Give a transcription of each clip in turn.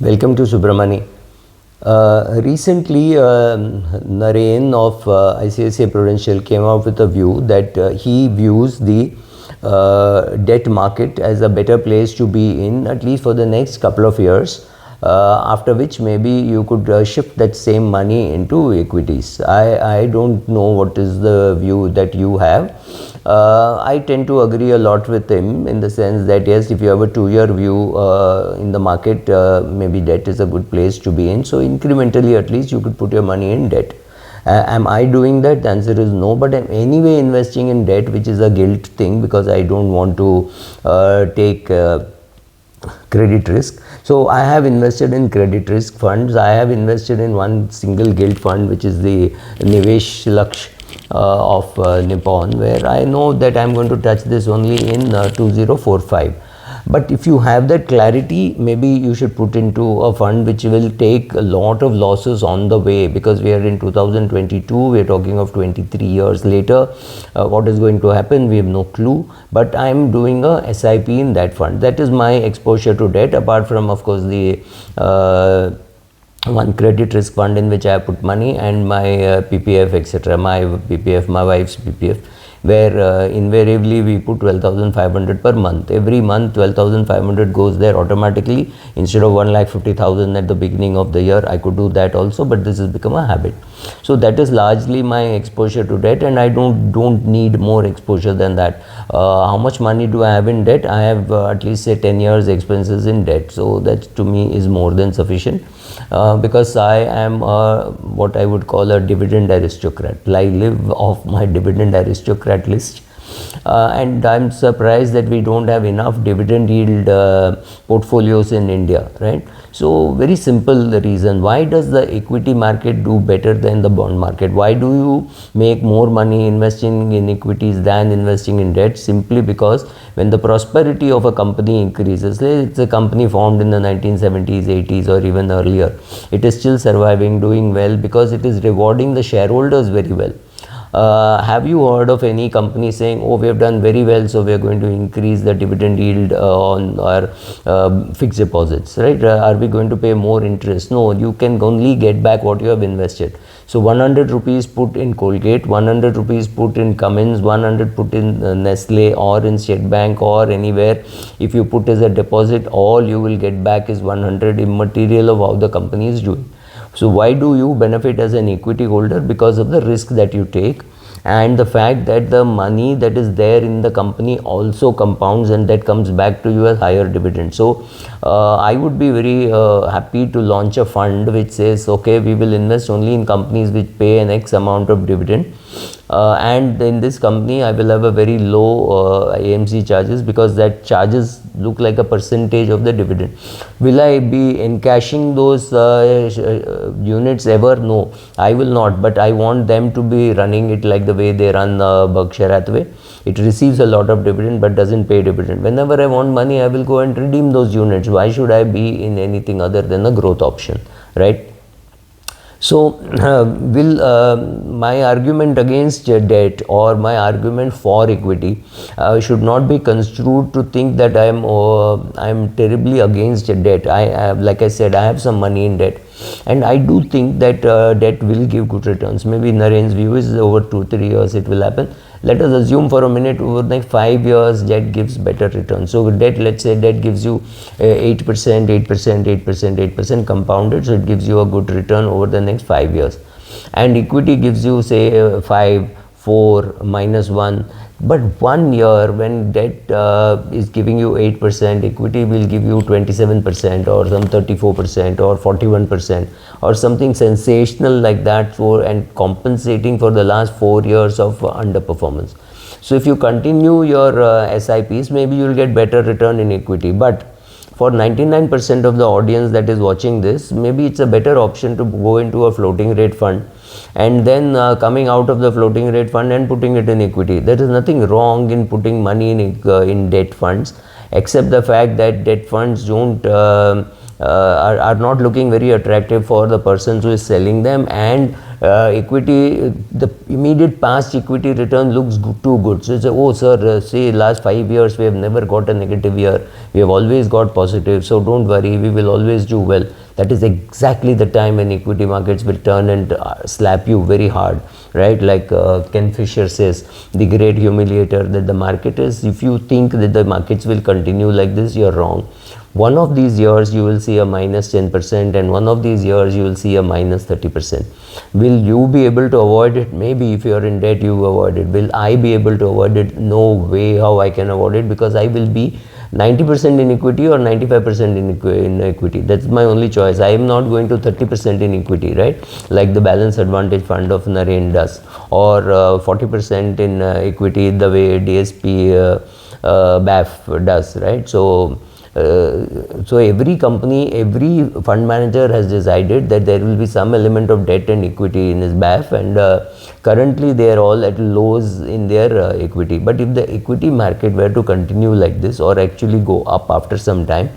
Welcome to Subramani. Recently, Naren of ICICI Prudential came out with a view that he views the debt market as a better place to be in, at least for the next couple of years, after which maybe you could shift that same money into equities. I don't know what is the view that you have. I tend to agree a lot with him in the sense that yes, if you have a 2-year view in the market, maybe debt is a good place to be in. So incrementally at least you could put your money in debt. Am I doing that? The answer is no, but I'm anyway investing in debt, which is a guilt thing because I don't want to take credit risk. So I have invested in credit risk funds. I have invested in one single gilt fund, which is the Nivesh Laksh of Nippon, where I know that I'm going to touch this only in 2045. But if you have that clarity, maybe you should put into a fund which will take a lot of losses on the way, because we are in 2022, we are talking of 23 years later. What is going to happen, we have no clue, but I am doing a SIP in that fund. That is my exposure to debt, apart from of course the one credit risk fund in which I put money, and my PPF, etc. My PPF, my wife's PPF, where invariably we put 12,500 per month. Every month 12,500 goes there automatically. Instead of 1,50,000 at the beginning of the year, I could do that also, but this has become a habit. So that is largely my exposure to debt, and I don't need more exposure than that. How much money do I have in debt? I have at least say 10 years expenses in debt. So that to me is more than sufficient. Because I am what I would call a dividend aristocrat. I live off my dividend aristocrat list. And I'm surprised that we don't have enough dividend yield portfolios in India, right? So very simple the reason. Why does the equity market do better than the bond market? Why do you make more money investing in equities than investing in debt? Simply because when the prosperity of a company increases, it's a company formed in the 1970s, 80s or even earlier, it is still surviving, doing well, because it is rewarding the shareholders very well. Have you heard of any company saying, oh, we have done very well, so we are going to increase the dividend yield on our fixed deposits, right? Are we going to pay more interest? No, you can only get back what you have invested. So 100 rupees put in Colgate, 100 rupees put in Cummins, 100 put in Nestle or in State Bank or anywhere. If you put as a deposit, all you will get back is 100, immaterial of how the company is doing. So why do you benefit as an equity holder? Because of the risk that you take and the fact that the money that is there in the company also compounds, and that comes back to you as higher dividend. So I would be very happy to launch a fund which says, okay, we will invest only in companies which pay an X amount of dividend. And in this company I will have a very low AMC charges, because that charges look like a percentage of the dividend. Will I be encashing those units ever? No, I will not, but I want them to be running it like the way they run Berkshire Hathaway. It receives a lot of dividend but doesn't pay dividend. Whenever I want money, I will go and redeem those units. Why should I be in anything other than a growth option, right? So my argument against debt or my argument for equity should not be construed to think that I am terribly against debt. Like I said, I have some money in debt, and I do think that debt will give good returns. Maybe Naren's view is over 2-3 years it will happen. Let us assume for a minute over the next 5 years debt gives better returns. So debt, let's say debt gives you 8%, 8%, 8%, 8% compounded. So it gives you a good return over the next 5 years. And equity gives you say 5, 4, -1. But 1 year when debt is giving you 8%, equity will give you 27% or some 34% or 41% or something sensational like that, and compensating for the last 4 years of underperformance. So if you continue your SIPs, maybe you will get better return in equity. But for 99% of the audience that is watching this, maybe it's a better option to go into a floating rate fund, and then coming out of the floating rate fund and putting it in equity. There is nothing wrong in putting money in debt funds, except the fact that debt funds don't are not looking very attractive for the person who is selling them, and equity, the immediate past equity return looks too good. So it's oh sir, see last 5 years we have never got a negative year, we have always got positive, so don't worry, we will always do well. That is exactly the time when equity markets will turn and slap you very hard, right? Like Ken Fisher says, the great humiliator, that the market is, if you think that the markets will continue like this, you're wrong. One of these years you will see a minus 10%, and one of these years you will see a minus 30%. Will you be able to avoid it? Maybe if you are in debt, you avoid it. Will I be able to avoid it? No way how I can avoid it, because I will be 90% in equity or 95% in equity. That's my only choice. I am not going to 30% in equity, right? Like the balance advantage fund of Naren does, or 40% in equity, the way DSP BAF does, right? So every company, every fund manager has decided that there will be some element of debt and equity in his BAF, and currently they are all at lows in their equity. But if the equity market were to continue like this, or actually go up after some time,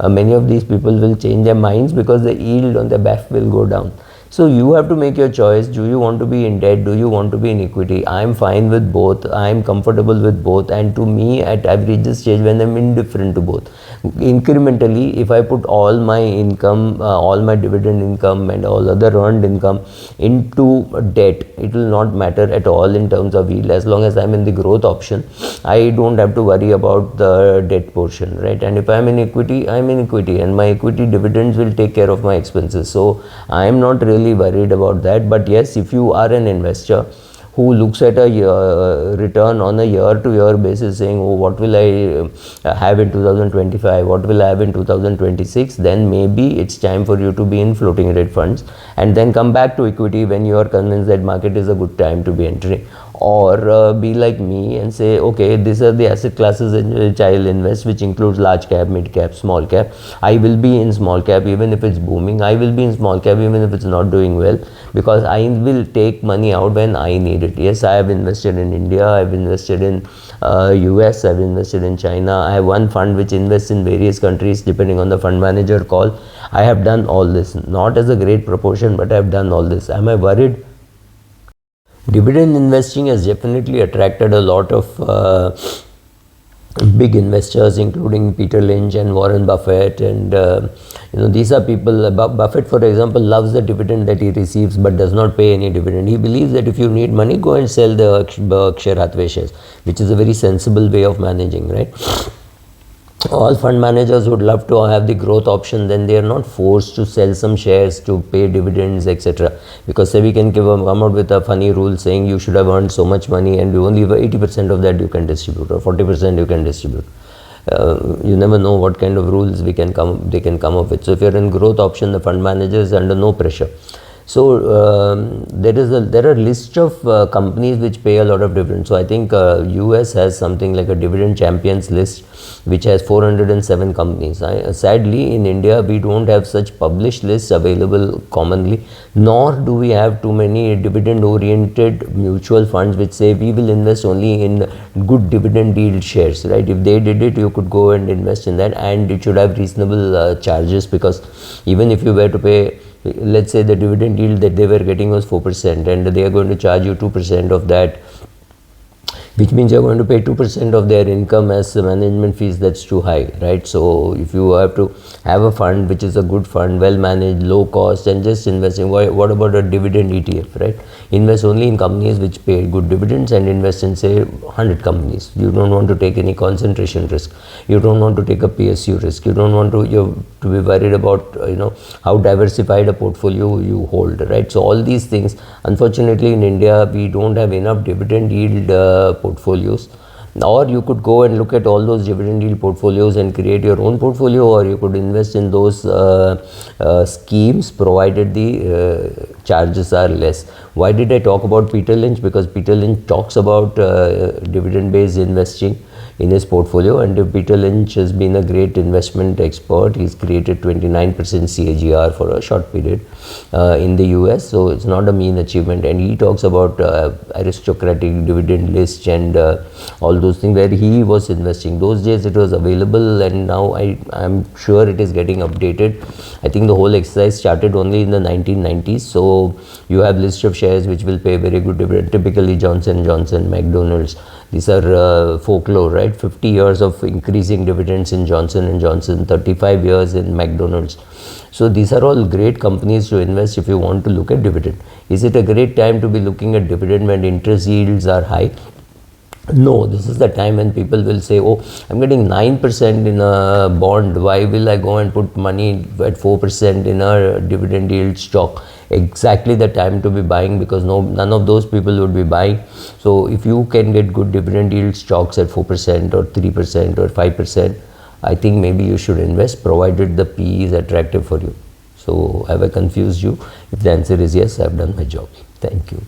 many of these people will change their minds, because the yield on the BAF will go down. So you have to make your choice. Do you want to be in debt? Do you want to be in equity? I am fine with both. I am comfortable with both. And to me, I've reached the stage when I'm indifferent to both. Incrementally, if I put all my income, all my dividend income and all other earned income into debt, it will not matter at all in terms of yield. As long as I'm in the growth option, I don't have to worry about the debt portion, right? And if I'm in equity, I'm in equity, and my equity dividends will take care of my expenses. So I am not really worried about that. But yes, if you are an investor who looks at a return on a year-to-year basis, saying, oh, what will I have in 2025, what will I have in 2026, then maybe it's time for you to be in floating rate funds, and then come back to equity when you are convinced that market is a good time to be entering. Or be like me and say, okay, these are the asset classes in which I will invest, which includes large cap, mid cap, small cap. I will be in small cap even if it's booming. I will be in small cap even if it's not doing well, because I will take money out when I need it. Yes, I have invested in India, I have invested in US, I have invested in China. I have one fund which invests in various countries depending on the fund manager call. I have done all this, not as a great proportion, but I have done all this. Am I worried? Dividend investing has definitely attracted a lot of big investors, including Peter Lynch and Warren Buffett, and these are people. Buffett, for example, loves the dividend that he receives but does not pay any dividend. He believes that if you need money, go and sell the Berkshire Hathaway shares, which is a very sensible way of managing, right? All fund managers would love to have the growth option, then they are not forced to sell some shares to pay dividends, etc. Because SEBI can come out with a funny rule saying you should have earned so much money and you only 80% of that you can distribute, or 40% you can distribute. You never know what kind of rules they can come up with. So if you're in growth option, the fund manager is under no pressure. So there are lists of companies which pay a lot of dividends. So I think US has something like a dividend champions list, which has 407 companies. Sadly, in India, we don't have such published lists available commonly, nor do we have too many dividend-oriented mutual funds which say we will invest only in good dividend yield shares, right? If they did it, you could go and invest in that, and it should have reasonable charges, because even if you were to pay, let's say the dividend yield that they were getting was 4%, and they are going to charge you 2% of that, which means you're going to pay 2% of their income as management fees. That's too high, right? So if you have to have a fund which is a good fund, well managed, low cost, and just investing, what about a dividend ETF, right? Invest only in companies which pay good dividends, and invest in, say, 100 companies. You don't want to take any concentration risk. You don't want to take a PSU risk. You don't want to be worried about how diversified a portfolio you hold, right? So all these things, unfortunately, in India, we don't have enough dividend yield portfolios. Or you could go and look at all those dividend yield portfolios and create your own portfolio, or you could invest in those schemes, provided the charges are less. Why did I talk about Peter Lynch? Because Peter Lynch talks about dividend based investing. in his portfolio. And Peter Lynch has been a great investment expert. He's created 29% CAGR for a short period in the US, so it's not a mean achievement. And he talks about aristocratic dividend list and all those things where he was investing. Those days it was available, and now I'm sure it is getting updated. I think the whole exercise started only in the 1990s. So you have list of shares which will pay very good dividend. Typically Johnson & Johnson, McDonald's, these are folklore, right? 50 years of increasing dividends in Johnson & Johnson, 35 years in McDonald's. So these are all great companies to invest if you want to look at dividend. Is it a great time to be looking at dividend when interest yields are high? No, this is the time when people will say, oh, I'm getting 9% in a bond. Why will I go and put money at 4% in a dividend yield stock? Exactly the time to be buying, because none of those people would be buying. So if you can get good dividend yield stocks at 4% or 3% or 5%, I think maybe you should invest, provided the PE is attractive for you. So have I confused you? If the answer is yes, I've done my job. Thank you.